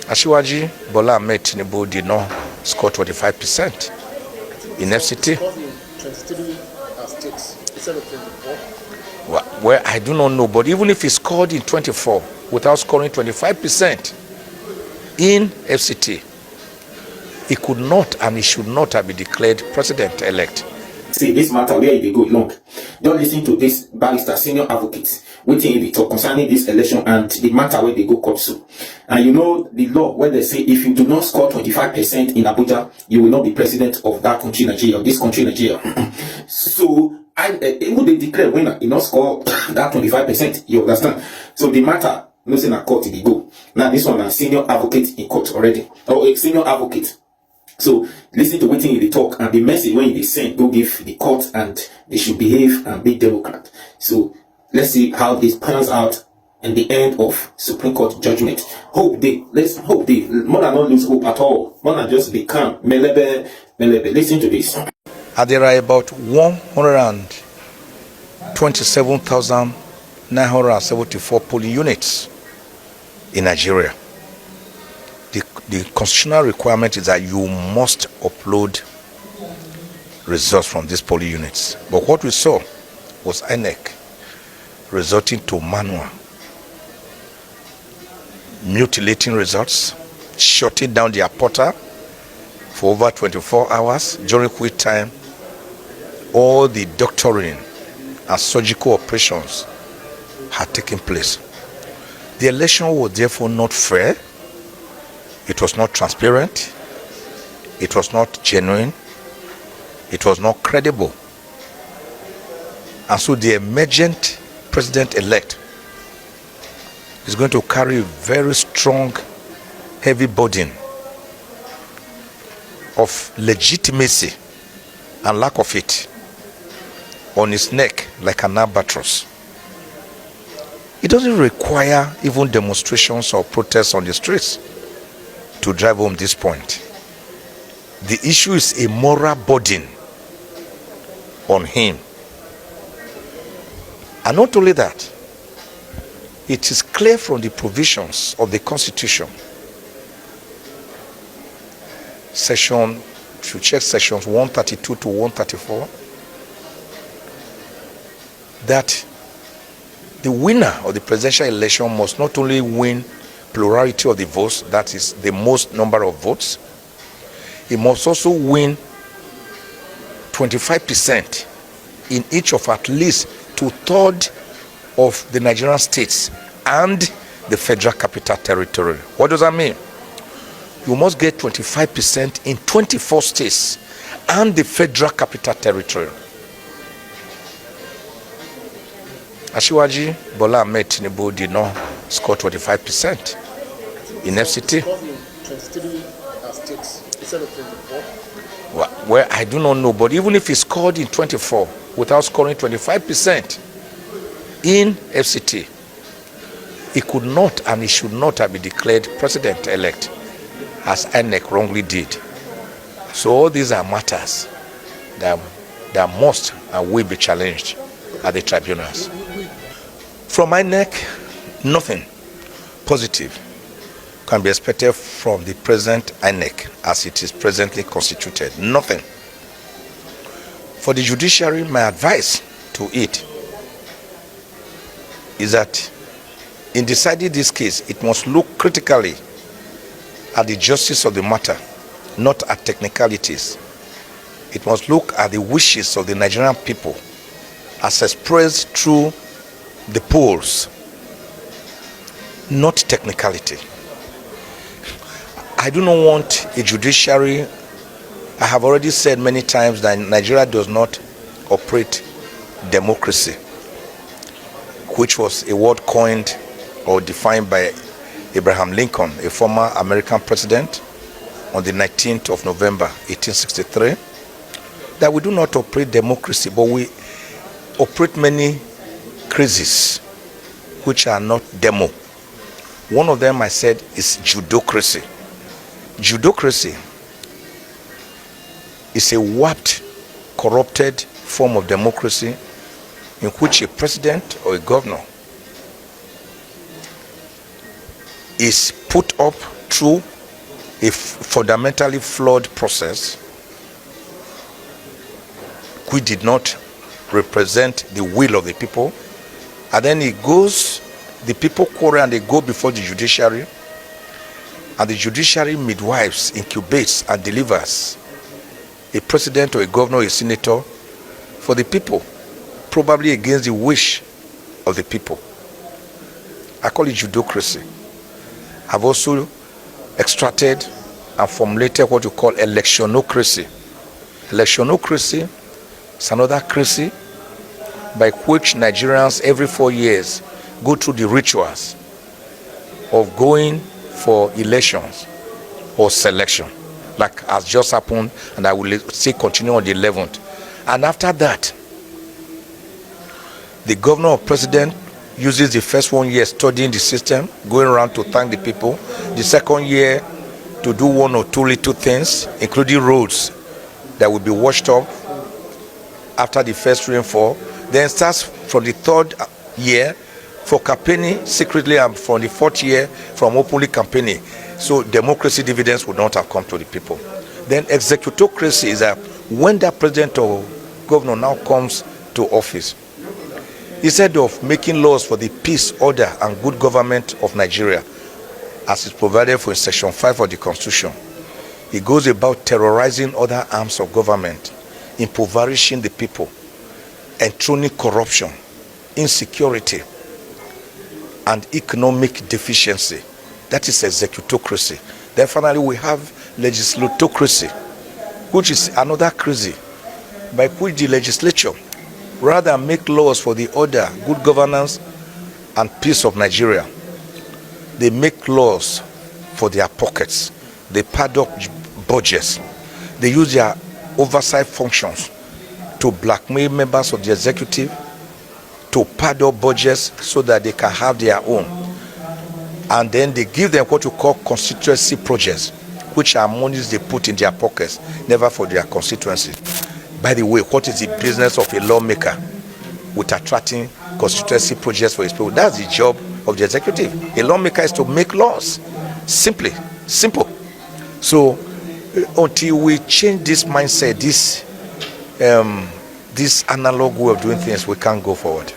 Asiwaju Bola Ahmed Tinubu did not score 25% in FCT. 23 states instead of 24. Well, I do not know, but even if he scored in 24 without scoring 25% in FCT, he could not and he should not have been declared president-elect. See, this matter where they go long. Don't listen to this barrister, senior advocate, waiting in the talk concerning this election and the matter where they go court to. And you know the law where they say if you do not score 25% in Abuja, you will not be president of that country, Nigeria, this country, Nigeria. So, even they declare when you not score that 25%, you understand? So the matter, no say na court they go. Now this one a senior advocate in court already, or a senior advocate. So listen to waiting in the talk and the message when they send, go give the court and they should behave and be Democrat. So let's see how this pans out in the end of Supreme Court judgment. Let's hope they more than not lose hope at all. More than just become melebe. Listen to this. There are about 127,974 polling units in Nigeria. The constitutional requirement is that you must upload results from these polling units. But what we saw was INEC resorting to manual, mutilating results, shutting down their portal for over 24 hours, during which time all the doctoring and surgical operations had taken place. The election was therefore not fair. It was not transparent, it was not genuine, it was not credible. And so the emergent president-elect is going to carry a very strong, heavy burden of legitimacy and lack of it on his neck like an albatross. It doesn't require even demonstrations or protests on the streets to drive home this point. The issue is a moral burden on him. And not only that, it is clear from the provisions of the Constitution, if you check sections 132 to 134, that the winner of the presidential election must not only win plurality of the votes, that is the most number of votes, he must also win 25% in each of at least 2/3 of the Nigerian states and the Federal Capital Territory. What does that mean? You must get 25% in 24 states and the Federal Capital Territory. Asiwaju Bola Ahmed Tinubu did not score 25% in FCT. 23 states instead of 24. Well, I do not know, but even if he scored in 24 without scoring 25% in FCT, he could not and he should not have been declared president-elect, as INEC wrongly did. So all these are matters that must and will be challenged at the tribunals. From INEC, nothing positive can be expected from the present INEC as it is presently constituted. Nothing. For the judiciary, my advice to it is that in deciding this case, it must look critically at the justice of the matter, not at technicalities. It must look at the wishes of the Nigerian people as expressed through the polls, not technicality. I do not want a judiciary. I have already said many times that Nigeria does not operate democracy, which was a word coined or defined by Abraham Lincoln, a former American president, on the 19th of November, 1863, that we do not operate democracy, but we operate many crises which are not demo. One of them, I said, is judocracy. Judocracy is a warped, corrupted form of democracy in which a president or a governor is put up through a fundamentally flawed process which did not represent the will of the people, and then the people quarrel and they go before the judiciary, and the judiciary midwives, incubates and delivers a president or a governor or a senator for the people, probably against the wish of the people. I call it judocracy. I've also extracted and formulated what you call electionocracy. Electionocracy is another crazy by which Nigerians every 4 years go through the rituals of going for elections or selection, like has just happened, and I will say continue on the 11th. And after that, the governor or president uses the first 1 year studying the system, going around to thank the people. The second year to do one or two little things, including roads that will be washed up after the first rainfall. Then starts from the third year for campaigning secretly, and from the fourth year from openly campaigning. So democracy dividends would not have come to the people. Then executocracy is that when that president or governor now comes to office, instead of making laws for the peace, order, and good government of Nigeria, as is provided for in Section 5 of the Constitution, he goes about terrorizing other arms of government, impoverishing the people, enthroning corruption, insecurity, and economic deficiency. That is executocracy. Then finally we have legislatocracy, which is another crazy, by which the legislature, rather than make laws for the order, good governance, and peace of Nigeria, they make laws for their pockets. They pad up budgets. They use their oversight functions to blackmail members of the executive, to pad up budgets so that they can have their own. And then they give them what you call constituency projects, which are monies they put in their pockets, never for their constituency. By the way, what is the business of a lawmaker with attracting constituency projects for his people? That's the job of the executive. A lawmaker is to make laws. Simple. So until we change this mindset, this analog way of doing things, we can't go forward.